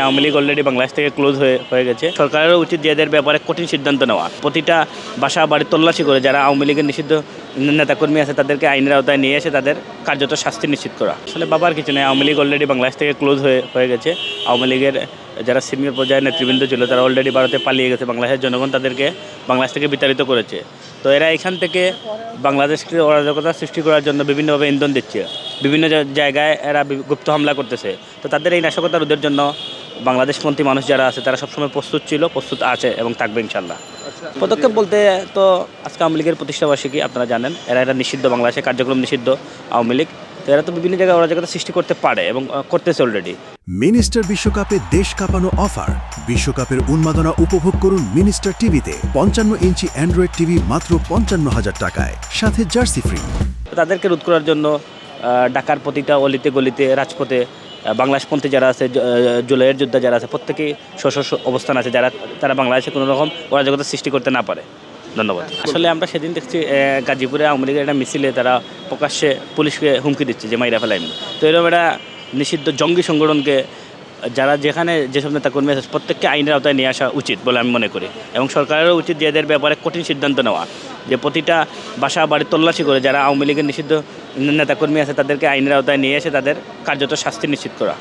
Awami League already Bangladesh থেকে close হয়ে গেছে। সরকারেরও উচিত যে এদের ব্যাপারে কঠিন সিদ্ধান্ত নেওয়া, প্রতিটা বাসা বাড়ি তল্লাশি করে যারা আওয়ামী লীগের নিষিদ্ধ নেতাকর্মী আছে তাদেরকে আইনের আওতায় নিয়ে এসে তাদের কার্যত শাস্তি নিশ্চিত করা। আসলে বাবার কিছু নেই, আওয়ামী লীগ অলরেডি বাংলাদেশ থেকে ক্লোজ হয়ে গেছে। আওয়ামী লীগের যারা সিনিয়র পর্যায়ের নেতৃবৃন্দ ছিল তারা অলরেডি ভারতে পালিয়ে গেছে। বাংলাদেশের জনগণ তাদেরকে বাংলাদেশ থেকে বিতাড়িত করেছে। তো এরা এখান থেকে বাংলাদেশকে অরাজকতা সৃষ্টি করার জন্য বিভিন্নভাবে ইন্ধন দিচ্ছে, বিভিন্ন জায়গায় এরা গুপ্ত হামলা করতেছে। তো তাদের এই নাশকতা রোধের জন্য বাংলাদেশপন্থী মানুষ যারা আছে তারা সবসময় প্রস্তুত আছে এবং থাকবে ইনশাল্লাহ। পদক্ষেপ বলতে তো আজকে আওয়ামী লীগের প্রতিষ্ঠাবার্ষিকী, আপনারা জানেন এটা নিষিদ্ধ, বাংলাদেশে কার্যক্রম নিষিদ্ধ আওয়ামী লীগ। তো এরা তো বিভিন্ন জায়গায় অরাজকতা সৃষ্টি করতে পারে এবং করতেছে অলরেডি। মিনিস্টার বিশ্বকাপে দেশ কাঁপানো অফার। বিশ্বকাপের উন্মাদনা উপভোগ করুন মিনিস্টার টিভিতে। 55 ইঞ্চি অ্যান্ড্রয়েড টিভি মাত্র 55,000 টাকায়, সাথে জার্সি ফ্রি। তাদেরকে রোধ করার জন্য ঢাকার প্রতিটা অলিতে গলিতে রাজপথে বাংলাদেশপন্থী যারা আছে, জুলাইয়ের যোদ্ধা যারা আছে, প্রত্যেকেই স্ব অবস্থান আছে, তারা বাংলাদেশে কোনো রকম অরাজকতা সৃষ্টি করতে না পারে। ধন্যবাদ। আসলে আমরা সেদিন দেখছি গাজীপুরে আওয়ামী লীগের একটা মিছিলে তারা প্রকাশ্যে পুলিশকে হুমকি দিচ্ছে যে মাইরা ফেলাইম। তো এরকম একটা নিষিদ্ধ জঙ্গি সংগঠনকে যারা যেখানে যেসব নেতাকর্মী আছে প্রত্যেককে আইনের আওতায় নিয়ে আসা উচিত বলে আমি মনে করি। এবং সরকারেরও উচিত যে এদের ব্যাপারে কঠিন সিদ্ধান্ত নেওয়া, যে প্রতিটা বাসা বাড়ি তল্লাশি করে যারা আওয়ামী লীগের নিষিদ্ধ নেতাকর্মী আছে তাদেরকে আইনের আওতায় নিয়ে এসে তাদের কার্যত শাস্তি নিশ্চিত করা।